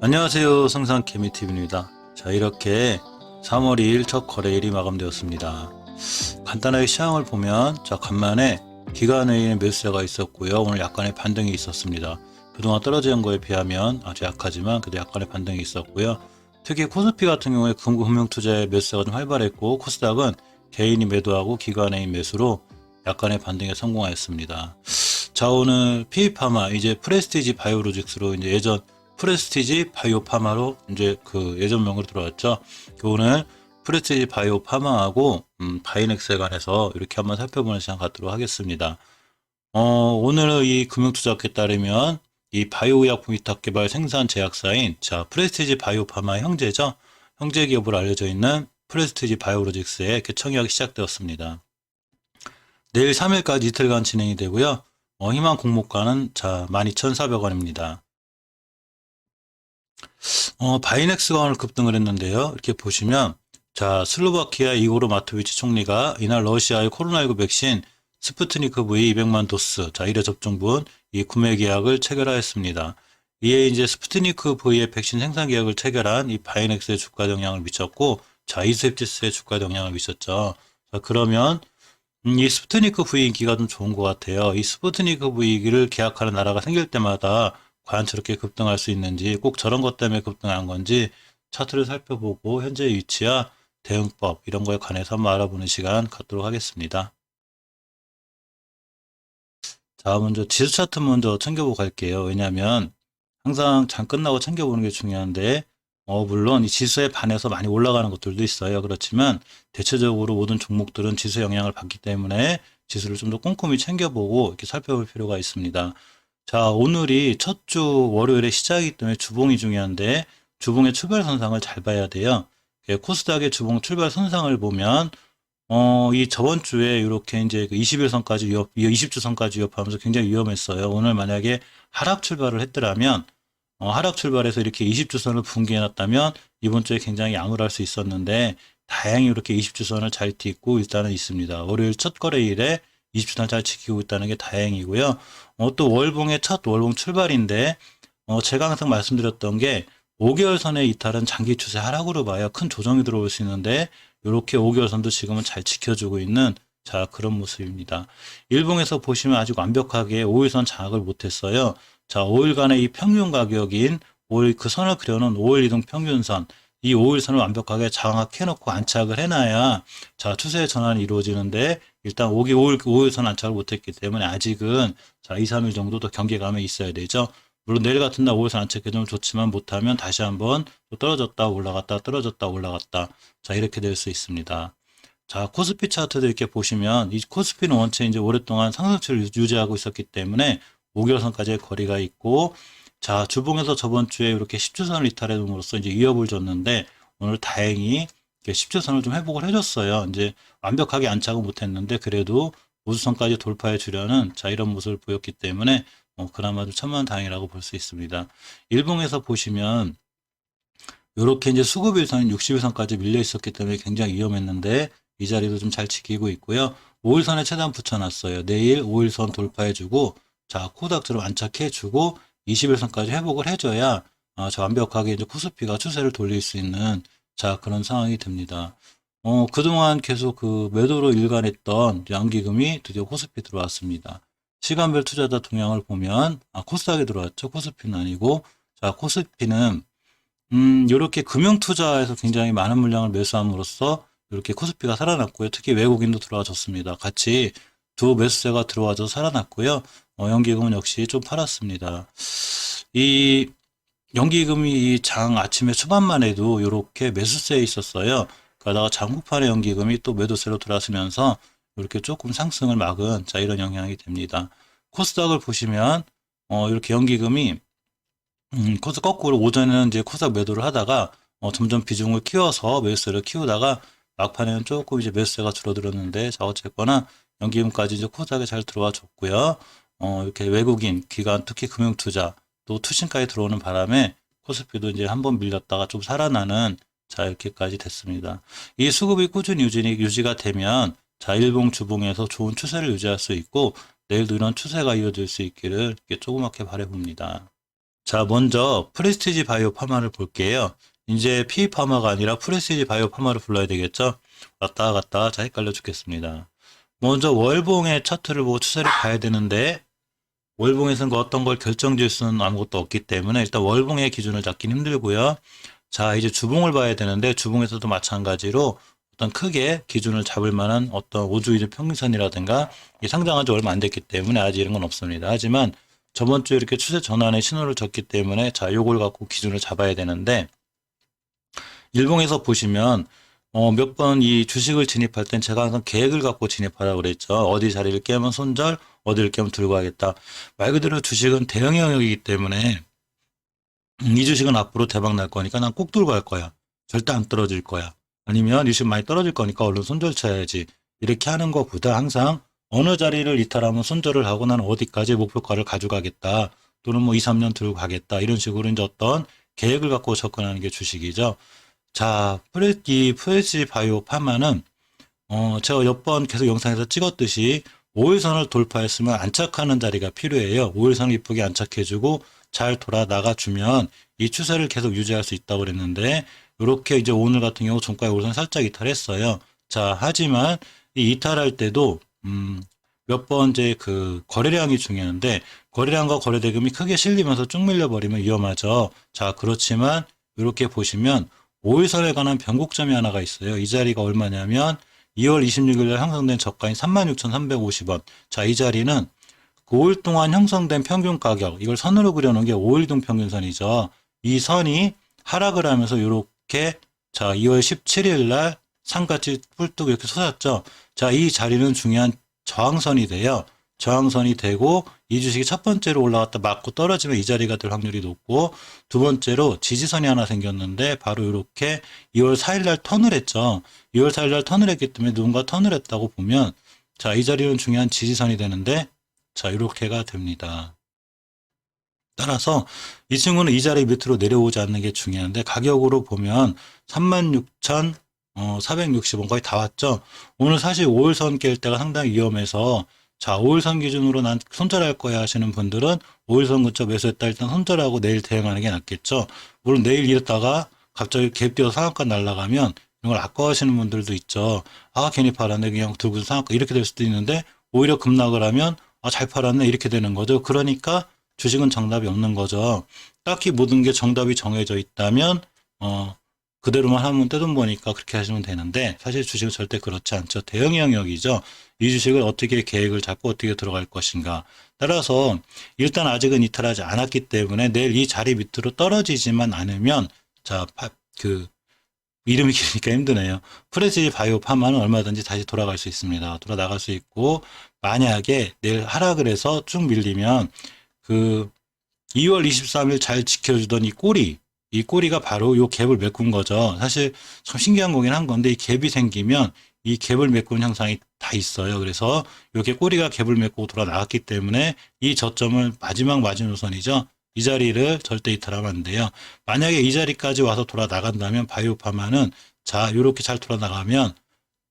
안녕하세요. 성상개미TV입니다. 자, 이렇게 3월 2일 첫 거래일이 마감되었습니다. 간단하게 시황을 보면, 자, 간만에 기관 외에는 매수세가 있었고요. 오늘 약간의 반등이 있었습니다. 그동안 떨어진 거에 비하면 아주 약하지만 그래도 약간의 반등이 있었고요. 특히 코스피 같은 경우에 금융투자의 매수세가 좀 활발했고, 코스닥은 개인이 매도하고 기관의 매수로 약간의 반등에 성공하였습니다. 자, 오늘 PE파마, 이제 프레스티지 바이오로직스로 이제 예전 프레스티지 바이오파마로 이제 그 예전명으로 들어왔죠. 오늘 프레스티지 바이오파마하고 바이넥스에 관해서 이렇게 한번 살펴보는 시간 갖도록 하겠습니다. 오늘 이 금융투자학에 따르면 이 바이오의약품 위탁개발 생산 제약사인 자 프레스티지 바이오파마 형제죠. 형제 기업으로 알려져 있는 프레스티지 바이오로직스의 개청약이 시작되었습니다. 내일 3일까지 이틀간 진행이 되고요. 희망 공모가는 자 12,400원입니다. 바이넥스가 오늘 급등을 했는데요. 이렇게 보시면 자 슬로바키아 이고르 마토비치 총리가 이날 러시아의 코로나19 백신 스푸트니크 V 200만 도스 자 1회 접종분 이 구매 계약을 체결하였습니다. 이에 이제 스푸트니크 V의 백신 생산 계약을 체결한 이 바이넥스의 주가 영향을 미쳤고 자 이스επτ시스의 주가 영향을 미쳤죠. 자 그러면 이 스푸트니크 V 인기가 좀 좋은 것 같아요. 이 스푸트니크 V를 계약하는 나라가 생길 때마다 과연 저렇게 급등할 수 있는지 꼭 저런 것 때문에 급등한 건지 차트를 살펴보고 현재 위치와 대응법 이런 거에 관해서 한번 알아보는 시간 갖도록 하겠습니다. 자 먼저 지수 차트 먼저 챙겨보고 갈게요. 왜냐하면 항상 장 끝나고 챙겨보는 게 중요한데 물론 이 지수에 반해서 많이 올라가는 것들도 있어요. 그렇지만 대체적으로 모든 종목들은 지수 영향을 받기 때문에 지수를 좀 더 꼼꼼히 챙겨보고 이렇게 살펴볼 필요가 있습니다. 자, 오늘이 첫 주 월요일에 시작이기 때문에 주봉이 중요한데 주봉의 출발 선상을 잘 봐야 돼요. 코스닥의 주봉 출발 선상을 보면 이 저번 주에 이렇게 이제 그 21선까지 20주선까지 위협하면서 굉장히 위험했어요. 오늘 만약에 하락 출발을 했더라면 하락 출발해서 이렇게 20주선을 붕괴해놨다면 이번 주에 굉장히 양호할 수 있었는데 다행히 이렇게 20주선을 잘 딛고 일단은 있습니다. 월요일 첫 거래일에 20주선 잘 지키고 있다는 게 다행이고요. 또 월봉의 첫 월봉 출발인데 제가 항상 말씀드렸던 게 5개월 선의 이탈은 장기 추세 하락으로 봐야 큰 조정이 들어올 수 있는데 이렇게 5개월 선도 지금은 잘 지켜주고 있는 자 그런 모습입니다. 일봉에서 보시면 아직 완벽하게 5일선 장악을 못했어요. 자 5일간의 이 평균 가격인 5일 그 선을 그려놓은 5일 이동 평균선 이 5일선을 완벽하게 장악해놓고 안착을 해놔야 자 추세의 전환이 이루어지는데 일단 5일선 안착을 못했기 때문에 아직은 자 2, 3일 정도 더 경계감에 있어야 되죠. 물론 내일 같은 날 5일선 안착해주면 좋지만 못하면 다시 한번 떨어졌다 올라갔다 떨어졌다 올라갔다 자 이렇게 될 수 있습니다. 자 코스피 차트도 이렇게 보시면 이 코스피는 원체 이제 오랫동안 상승세를 유지하고 있었기 때문에 5개월선까지의 거리가 있고 자 주봉에서 저번 주에 이렇게 10주선을 이탈해줌으로써 이제 위협을 줬는데 오늘 다행히 10주선을 좀 회복을 해줬어요. 이제 완벽하게 안착은 못했는데 그래도 우수선까지 돌파해 주려는 자 이런 모습을 보였기 때문에 그나마 좀 천만다행이라고 볼 수 있습니다. 일봉에서 보시면 이렇게 이제 수급일선 60일선까지 밀려 있었기 때문에 굉장히 위험했는데 이 자리도 좀 잘 지키고 있고요. 5일선에 최대한 붙여놨어요. 내일 5일선 돌파해주고 자 코닥처럼 안착해주고 20일선까지 회복을 해줘야 자 완벽하게 이제 코스피가 추세를 돌릴 수 있는 자 그런 상황이 됩니다. 그동안 계속 그 매도로 일관했던 양기금이 드디어 코스피 들어왔습니다. 시간별 투자자 동향을 보면 코스닥에 들어왔죠. 코스피는 아니고 자 코스피는 이렇게 금융 투자에서 굉장히 많은 물량을 매수함으로써 이렇게 코스피가 살아났고요. 특히 외국인도 들어와줬습니다. 같이 두 매수세가 들어와서 살아났고요. 연기금은 역시 좀 팔았습니다. 이 연기금이 장 아침에 초반만 해도 이렇게 매수세에 있었어요. 그러다가 장 후판에 연기금이 또 매도세로 들어왔으면서 이렇게 조금 상승을 막은 자 이런 영향이 됩니다. 코스닥을 보시면 이렇게 연기금이 코스닥 거꾸로 오전에는 이제 코스닥 매도를 하다가 점점 비중을 키워서 매수세를 키우다가 막판에는 조금 이제 매수세가 줄어들었는데 자 어쨌거나 연기금까지 이제 코스닥에 잘 들어와 줬고요. 이렇게 외국인 기관 특히 금융투자 또 투신까지 들어오는 바람에 코스피도 이제 한번 밀렸다가 좀 살아나는 자 이렇게까지 됐습니다. 이 수급이 꾸준히 유지가 되면 자, 일봉, 주봉에서 좋은 추세를 유지할 수 있고 내일도 이런 추세가 이어질 수 있기를 이렇게 조그맣게 바라봅니다. 자, 먼저 프레스티지 바이오 파마를 볼게요. 이제 P 파마가 아니라 프레스티지 바이오 파마를 불러야 되겠죠? 왔다 갔다 자 헷갈려 죽겠습니다. 먼저 월봉의 차트를 보고 추세를 봐야 되는데 월봉에서는 그 어떤 걸 결정질 수는 아무것도 없기 때문에 일단 월봉의 기준을 잡긴 힘들고요. 자, 이제 주봉을 봐야 되는데 주봉에서도 마찬가지로 어떤 크게 기준을 잡을 만한 어떤 5주이주 평균선이라든가 상장한 지 얼마 안 됐기 때문에 아직 이런 건 없습니다. 하지만 저번 주에 이렇게 추세 전환의 신호를 줬기 때문에 자, 요걸 갖고 기준을 잡아야 되는데 일봉에서 보시면 몇 번 이 주식을 진입할 땐 제가 항상 계획을 갖고 진입하라고 그랬죠. 어디 자리를 깨면 손절, 어디를 깨면 들고 가겠다. 말 그대로 주식은 대형 영역이기 때문에 이 주식은 앞으로 대박 날 거니까 난 꼭 들고 갈 거야. 절대 안 떨어질 거야. 아니면 이 주식 많이 떨어질 거니까 얼른 손절 쳐야지. 이렇게 하는 것보다 항상 어느 자리를 이탈하면 손절을 하고 나는 어디까지 목표가를 가져가겠다. 또는 뭐 2, 3년 들고 가겠다. 이런 식으로 이제 어떤 계획을 갖고 접근하는 게 주식이죠. 자, 프레시 바이오 파마는 제가 몇 번 계속 영상에서 찍었듯이 5일선을 돌파했으면 안착하는 자리가 필요해요. 5일선을 이쁘게 안착해주고 잘 돌아 나가주면 이 추세를 계속 유지할 수 있다고 그랬는데 이렇게 이제 오늘 같은 경우 종가의 5일선 살짝 이탈했어요. 자, 하지만 이 이탈할 때도 몇 번 이제 그 거래량이 중요한데 거래량과 거래대금이 크게 실리면서 쭉 밀려버리면 위험하죠. 자, 그렇지만 이렇게 보시면 5일선에 관한 변곡점이 하나가 있어요. 이 자리가 얼마냐면 2월 26일 날 형성된 저가인 36,350원. 자, 이 자리는 그 5일 동안 형성된 평균 가격, 이걸 선으로 그려놓은 게 5일 동 평균선이죠. 이 선이 하락을 하면서 이렇게 자, 2월 17일 날 상같이 뿔뚝 이렇게 솟았죠. 자, 이 자리는 중요한 저항선이 돼요. 저항선이 되고 이 주식이 첫 번째로 올라갔다 맞고 떨어지면 이 자리가 될 확률이 높고 두 번째로 지지선이 하나 생겼는데 바로 이렇게 2월 4일 날 턴을 했죠. 2월 4일 날 턴을 했기 때문에 누군가 턴을 했다고 보면 자, 이 자리는 중요한 지지선이 되는데 자, 이렇게가 됩니다. 따라서 이 친구는 이 자리 밑으로 내려오지 않는 게 중요한데 가격으로 보면 36,460원 거의 다 왔죠. 오늘 사실 5일선 깰 때가 상당히 위험해서 자, 5일선 기준으로 난 손절할 거야 하시는 분들은 5일선 근처 매수했다 일단 손절하고 내일 대응하는 게 낫겠죠. 물론 내일 이랬다가 갑자기 갭 뛰어서 상한가 날아가면 이걸 아까워하시는 분들도 있죠. 아, 괜히 팔았네. 그냥 들고서 상한가 이렇게 될 수도 있는데 오히려 급락을 하면 아, 잘 팔았네. 이렇게 되는 거죠. 그러니까 주식은 정답이 없는 거죠. 딱히 모든 게 정답이 정해져 있다면 그대로만 하면 떼돈 버니까 그렇게 하시면 되는데 사실 주식은 절대 그렇지 않죠. 대형 영역이죠. 이 주식을 어떻게 계획을 잡고 어떻게 들어갈 것인가. 따라서 일단 아직은 이탈하지 않았기 때문에 내일 이 자리 밑으로 떨어지지만 않으면 자, 이름이 기니까 힘드네요. 프레시 바이오 파마는 얼마든지 다시 돌아갈 수 있습니다. 돌아나갈 수 있고 만약에 내일 하락을 해서 쭉 밀리면 2월 23일 잘 지켜주던 이 꼬리가 바로 요 갭을 메꾼 거죠. 사실 참 신기한 거긴 한 건데 이 갭이 생기면 이 갭을 메꾸는 현상이 다 있어요. 그래서 이렇게 꼬리가 갭을 메꾸고 돌아 나갔기 때문에 이 저점을 마지막 마지노선이죠. 이 자리를 절대 이탈하면 안 돼요. 만약에 이 자리까지 와서 돌아 나간다면 바이오파마는 자, 이렇게 잘 돌아 나가면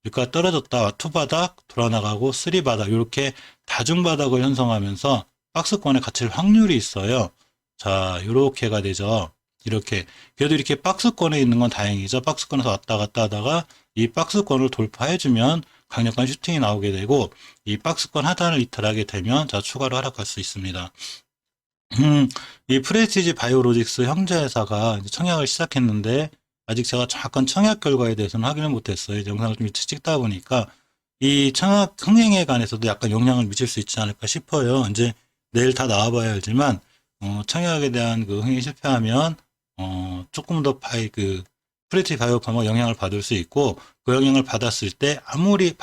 여기가 떨어졌다. 2바닥 돌아 나가고 3바닥 이렇게 다중바닥을 형성하면서 박스권에 갇힐 확률이 있어요. 자, 이렇게가 되죠. 이렇게 그래도 이렇게 박스권에 있는 건 다행이죠. 박스권에서 왔다 갔다 하다가 이 박스권을 돌파해주면 강력한 슈팅이 나오게 되고 이 박스권 하단을 이탈하게 되면 자, 추가로 하락할 수 있습니다. 이 프레스티지 바이오로직스 형제회사가 이제 청약을 시작했는데 아직 제가 정확한 청약 결과에 대해서는 확인을 못했어요. 영상을 좀 일찍 찍다 보니까 이 청약 흥행에 관해서도 약간 영향을 미칠 수 있지 않을까 싶어요. 이제 내일 다 나와봐야 알지만 청약에 대한 그 흥행이 실패하면 조금 더 프레티 바이오파마 영향을 받을 수 있고 그 영향을 받았을 때 아무리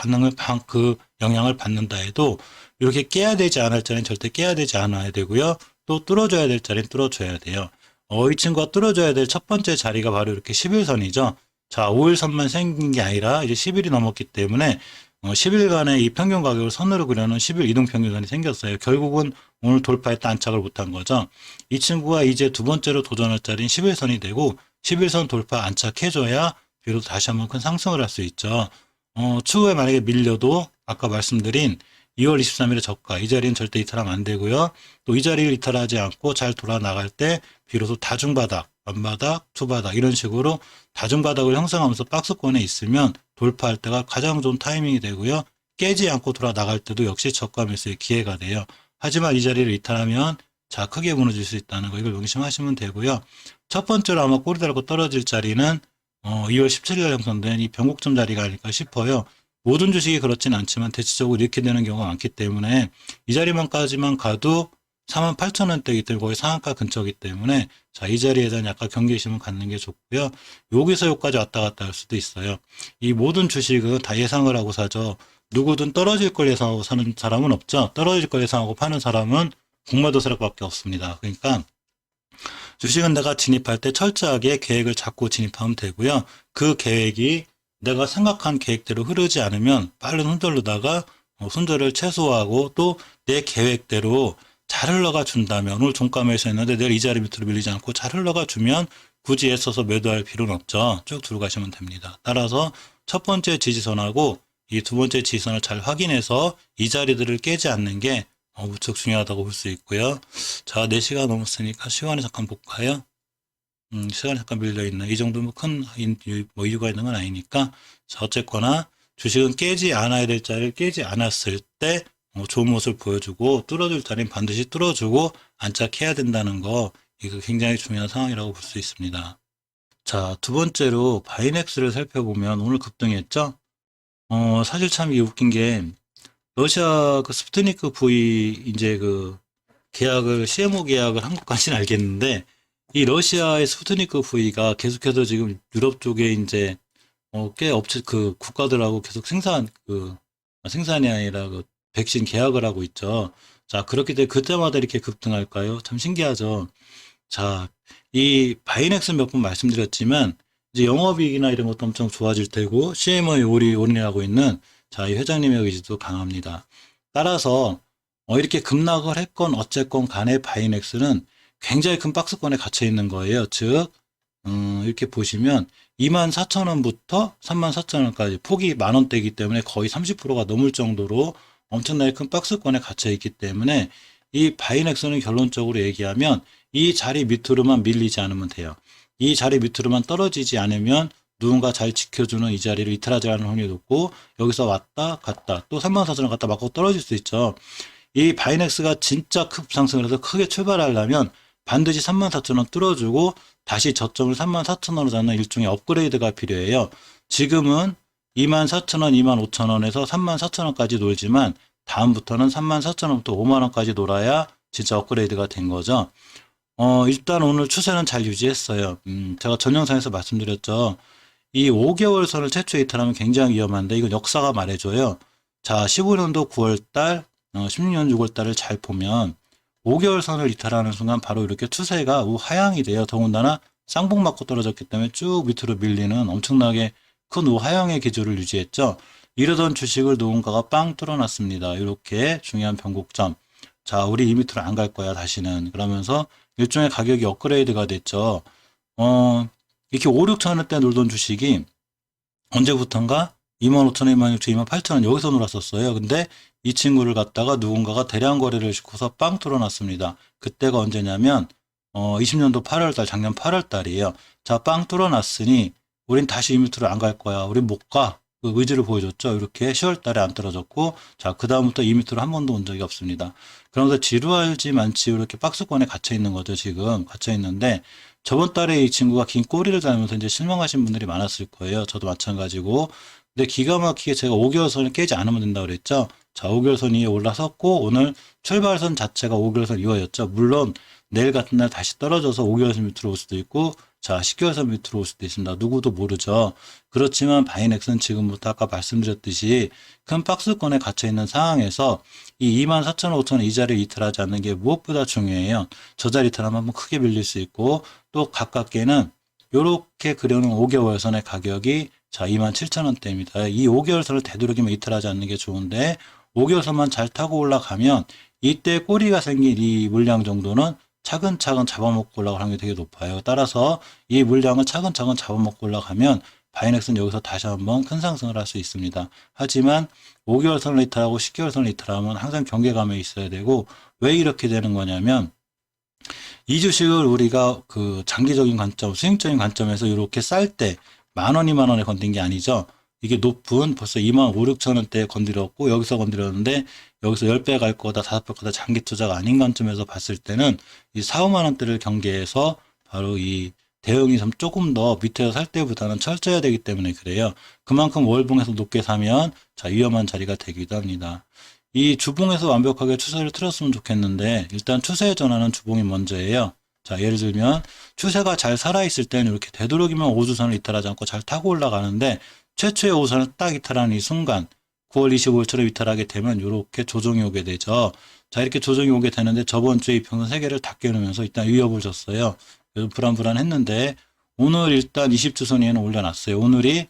그 영향을 받는다 해도 이렇게 깨야 되지 않을 자리는 절대 깨야 되지 않아야 되고요. 또 뚫어줘야 될 자리는 뚫어줘야 돼요. 이 친구가 뚫어줘야 될 첫 번째 자리가 바로 이렇게 11선이죠. 자, 5일선만 생긴 게 아니라 이제 10일이 넘었기 때문에 10일간의 이 평균 가격을 선으로 그려놓은 10일 이동평균선이 생겼어요. 결국은 오늘 돌파했다 안착을 못한 거죠. 이 친구가 이제 두 번째로 도전할 자리는 11선이 되고 11선 돌파 안착해줘야 비로소 다시 한번 큰 상승을 할 수 있죠. 추후에 만약에 밀려도 아까 말씀드린 2월 23일에 저가 이 자리는 절대 이탈하면 안 되고요. 또 이 자리를 이탈하지 않고 잘 돌아 나갈 때 비로소 다중바닥, 완바닥, 투바닥 이런 식으로 다중바닥을 형성하면서 박스권에 있으면 돌파할 때가 가장 좋은 타이밍이 되고요. 깨지 않고 돌아 나갈 때도 역시 저가 매수의 기회가 돼요. 하지만 이 자리를 이탈하면 자 크게 무너질 수 있다는 거 이걸 명심하시면 되고요. 첫 번째로 아마 꼬리 달고 떨어질 자리는 2월 17일 형성된 이 변곡점 자리가 아닐까 싶어요. 모든 주식이 그렇진 않지만 대체적으로 이렇게 되는 경우가 많기 때문에 이 자리만까지만 가도 48,000원대이기 때문에 거의 상한가 근처이기 때문에 자, 이 자리에 대한 약간 경계심을 갖는 게 좋고요. 여기서 여기까지 왔다 갔다 할 수도 있어요. 이 모든 주식은 다 예상을 하고 사죠. 누구든 떨어질 걸 예상하고 사는 사람은 없죠. 떨어질 걸 예상하고 파는 사람은 공마도사락밖에 없습니다. 그러니까 주식은 내가 진입할 때 철저하게 계획을 잡고 진입하면 되고요. 그 계획이 내가 생각한 계획대로 흐르지 않으면 빠른 손절로다가 손절을 최소화하고 또 내 계획대로 잘 흘러가 준다면 오늘 종가 매수했는데 내일 이 자리 밑으로 밀리지 않고 잘 흘러가 주면 굳이 애써서 매도할 필요는 없죠. 쭉 들고 가시면 됩니다. 따라서 첫 번째 지지선하고 이 두 번째 지지선을 잘 확인해서 이 자리들을 깨지 않는 게 무척 중요하다고 볼 수 있고요. 자, 4시가 넘었으니까 시간에 잠깐 볼까요? 시간이 잠깐 밀려있네. 이 정도면 큰 이유가 있는 건 아니니까. 자, 어쨌거나 주식은 깨지 않아야 될 자리를 깨지 않았을 때 좋은 모습을 보여주고 뚫어줄 자리는 반드시 뚫어주고 안착해야 된다는 거 이거 굉장히 중요한 상황이라고 볼 수 있습니다. 자, 두 번째로 바이넥스를 살펴보면 오늘 급등했죠? 사실 참 이게 웃긴 게 러시아 그 스푸트니크 V 이제 그 계약을 CMO 계약을 한 것까지는 알겠는데 이 러시아의 스푸트니크 V가 계속해서 지금 유럽 쪽에 이제 꽤 업체 그 국가들하고 계속 생산이 아니라 그 백신 계약을 하고 있죠. 자, 그렇기 때문에 그때마다 이렇게 급등할까요? 참 신기하죠. 자, 이 바이넥스 몇 번 말씀드렸지만 이제 영업이익이나 이런 것도 엄청 좋아질 테고 CMO에 올인하고 있는 자, 이 회장님의 의지도 강합니다. 따라서 이렇게 급락을 했건 어쨌건 간에 바이넥스는 굉장히 큰 박스권에 갇혀 있는 거예요. 즉 이렇게 보시면 24,000원부터 34,000원까지 폭이 만원대이기 때문에 거의 30%가 넘을 정도로 엄청나게 큰 박스권에 갇혀 있기 때문에 이 바이넥스는 결론적으로 얘기하면 이 자리 밑으로만 밀리지 않으면 돼요. 이 자리 밑으로만 떨어지지 않으면 누군가 잘 지켜주는 이 자리를 이탈하지 않을 확률이 높고 여기서 왔다 갔다 또 34,000원 갔다 맞고 떨어질 수 있죠. 이 바이넥스가 진짜 급상승을 해서 크게 출발하려면 반드시 34,000원 뚫어주고 다시 저점을 34,000원으로 잡는 일종의 업그레이드가 필요해요. 지금은 24,000원, 25,000원에서 34,000원까지 놀지만 다음부터는 34,000원부터 5만원까지 놀아야 진짜 업그레이드가 된 거죠. 일단 오늘 추세는 잘 유지했어요. 제가 전 영상에서 말씀드렸죠. 이 5개월 선을 최초 이탈하면 굉장히 위험한데 이건 역사가 말해줘요. 자, 15년도 9월달, 16년 6월달을 잘 보면 5개월 선을 이탈하는 순간 바로 이렇게 추세가 우하향이 돼요. 더군다나 쌍봉 맞고 떨어졌기 때문에 쭉 밑으로 밀리는 엄청나게 큰 우하향의 기조를 유지했죠. 이러던 주식을 누군가가 빵 뚫어놨습니다. 이렇게 중요한 변곡점. 자, 우리 이 밑으로 안 갈 거야 다시는. 그러면서 일종의 가격이 업그레이드가 됐죠. 이렇게 5, 6천 원대 놀던 주식이 언제부턴가 25,000원, 26,000원, 28,000원 여기서 놀았었어요. 근데 이 친구를 갖다가 누군가가 대량 거래를 시켜서 빵 뚫어놨습니다. 그때가 언제냐면 20년도 8월달, 작년 8월달이에요. 자, 빵 뚫어놨으니 우린 다시 이 밑으로 안 갈 거야. 우린 못 가. 그 의지를 보여줬죠. 이렇게 10월달에 안 떨어졌고 자, 그 다음부터 이 밑으로 한 번도 온 적이 없습니다. 그러면서 지루할지 많지 이렇게 박스권에 갇혀 있는 거죠. 지금 갇혀 있는데 저번 달에 이 친구가 긴 꼬리를 달면서 이제 실망하신 분들이 많았을 거예요. 저도 마찬가지고. 근데 기가 막히게 제가 5개월 선을 깨지 않으면 된다고 그랬죠. 자, 5개월 선 위에 올라섰고 오늘 출발선 자체가 5개월 선 이후였죠. 물론 내일 같은 날 다시 떨어져서 5개월 선 밑으로 올 수도 있고 자, 10개월 선 밑으로 올 수도 있습니다. 누구도 모르죠. 그렇지만 바이넥스는 지금부터 아까 말씀드렸듯이 큰 박스권에 갇혀있는 상황에서 이 24,000원, 5,000원 이 자리를 이탈하지 않는 게 무엇보다 중요해요. 저 자리 이탈하면 한번 크게 밀릴 수 있고 또 가깝게는 이렇게 그려놓은 5개월 선의 가격이 자, 27,000원대입니다. 이 5개월 선을 되도록이면 이탈하지 않는 게 좋은데 5개월 선만 잘 타고 올라가면 이때 꼬리가 생긴 이 물량 정도는 차근차근 잡아먹고 올라갈 확률이 되게 높아요. 따라서 이 물량을 차근차근 잡아먹고 올라가면 바이넥스는 여기서 다시 한번 큰 상승을 할 수 있습니다. 하지만 5개월선 레이트하고 10개월선 레이트라면 항상 경계감에 있어야 되고, 왜 이렇게 되는 거냐면 이 주식을 우리가 그 장기적인 관점, 수익적인 관점에서 이렇게 쌀 때 10,000원, 20,000원에 건든 게 아니죠. 이게 높은 벌써 2만 5, 6천 원대에 건드렸고 여기서 건드렸는데 여기서 10배 갈 거다, 5배 거다 장기 투자가 아닌 관점에서 봤을 때는 이 4, 5만 원대를 경계해서 바로 이 대응이 좀 조금 더 밑에서 살 때보다는 철저해야 되기 때문에 그래요. 그만큼 월봉에서 높게 사면 자 위험한 자리가 되기도 합니다. 이 주봉에서 완벽하게 추세를 틀었으면 좋겠는데 일단 추세의 전환은 주봉이 먼저예요. 자 예를 들면 추세가 잘 살아있을 때는 이렇게 되도록이면 5주선을 이탈하지 않고 잘 타고 올라가는데 최초의 5선을 딱 이탈하는 이 순간 9월 25일처럼 이탈하게 되면 이렇게 조정이 오게 되죠. 자 이렇게 조정이 오게 되는데 저번 주에 이평선 3개를 다 깨놓으면서 일단 위협을 줬어요. 그래서 불안불안했는데 오늘 일단 20주선 위에는 올려놨어요. 오늘이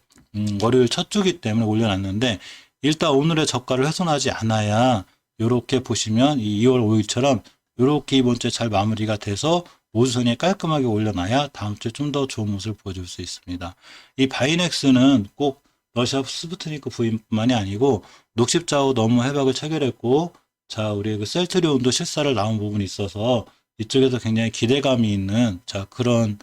월요일 첫 주기 때문에 올려놨는데 일단 오늘의 저가를 훼손하지 않아야 이렇게 보시면 이 2월 5일처럼 이렇게 이번 주에 잘 마무리가 돼서 5주선에 깔끔하게 올려놔야 다음 주에 좀 더 좋은 모습을 보여줄 수 있습니다. 이 바이넥스는 꼭 러시아 스푸트니크 부인뿐만이 아니고 녹십자우 너무 해박을 체결했고 자 우리 그 셀트리온도 실사를 나온 부분이 있어서 이쪽에서 굉장히 기대감이 있는 자 그런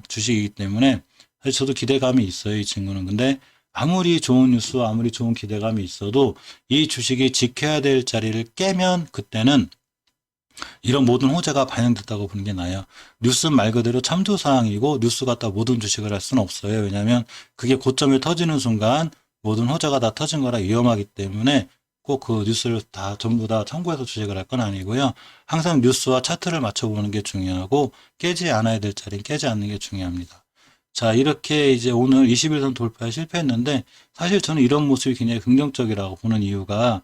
주식이기 때문에 사실 저도 기대감이 있어요 이 친구는. 근데 아무리 좋은 뉴스와 아무리 좋은 기대감이 있어도 이 주식이 지켜야 될 자리를 깨면 그때는 이런 모든 호재가 반영됐다고 보는 게 나아요. 뉴스 말 그대로 참조사항이고 뉴스 갖다 모든 주식을 할 수는 없어요. 왜냐하면 그게 고점에 터지는 순간 모든 호재가 다 터진 거라 위험하기 때문에 꼭 그 뉴스를 다 전부 다 참고해서 주식을 할 건 아니고요. 항상 뉴스와 차트를 맞춰보는 게 중요하고 깨지 않아야 될 자리는 깨지 않는 게 중요합니다. 자 이렇게 이제 오늘 21선 돌파에 실패했는데 사실 저는 이런 모습이 굉장히 긍정적이라고 보는 이유가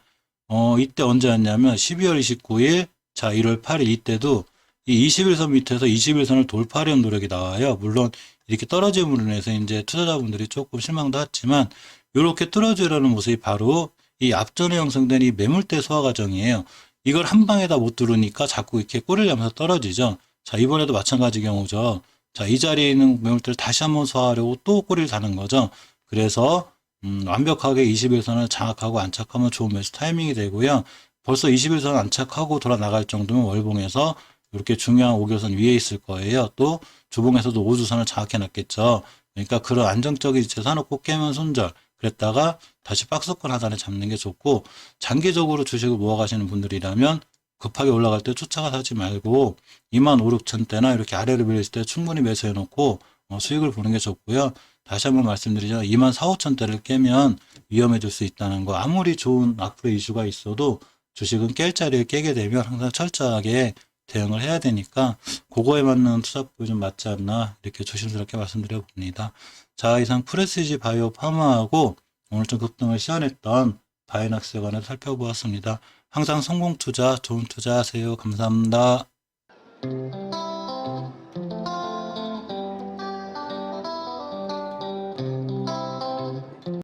이때 언제였냐면 12월 29일 자 1월 8일 이때도 이 21선 밑에서 21선을 돌파하려는 노력이 나와요. 물론 이렇게 떨어짐으로 인해서 이제 투자자분들이 조금 실망도 했지만 이렇게 뚫어주려는 모습이 바로 이 앞전에 형성된 이 매물대 소화 과정이에요. 이걸 한 방에다 못 뚫으니까 자꾸 이렇게 꼬리를 하면서 떨어지죠. 자 이번에도 마찬가지 경우죠. 자, 이 자리에 있는 매물대를 다시 한번 소화하려고 또 꼬리를 다는 거죠. 그래서 완벽하게 21선을 장악하고 안착하면 좋은 매수 타이밍이 되고요. 벌써 21선 안착하고 돌아 나갈 정도면 월봉에서 이렇게 중요한 5개선 위에 있을 거예요. 또 주봉에서도 5주선을 장악해 놨겠죠. 그러니까 그런 안정적인 위치에 사놓고 깨면 손절. 그랬다가 다시 박스권 하단에 잡는 게 좋고 장기적으로 주식을 모아가시는 분들이라면 급하게 올라갈 때 쫓아가 사지 말고 2만 5, 6천 대나 이렇게 아래로 밀릴 때 충분히 매수해 놓고 수익을 보는 게 좋고요. 다시 한번 말씀드리자면 2만 4, 5천 대를 깨면 위험해질 수 있다는 거. 아무리 좋은 악플의 이슈가 있어도 주식은 깰 자리를 깨게 되면 항상 철저하게 대응을 해야 되니까 그거에 맞는 투자법이 좀 맞지 않나 이렇게 조심스럽게 말씀드려 봅니다. 자 이상 프레시지 바이오 파마하고 오늘 좀 급등을 시현했던 바이넥스에 관해 살펴보았습니다. 항상 성공 투자, 좋은 투자 하세요. 감사합니다.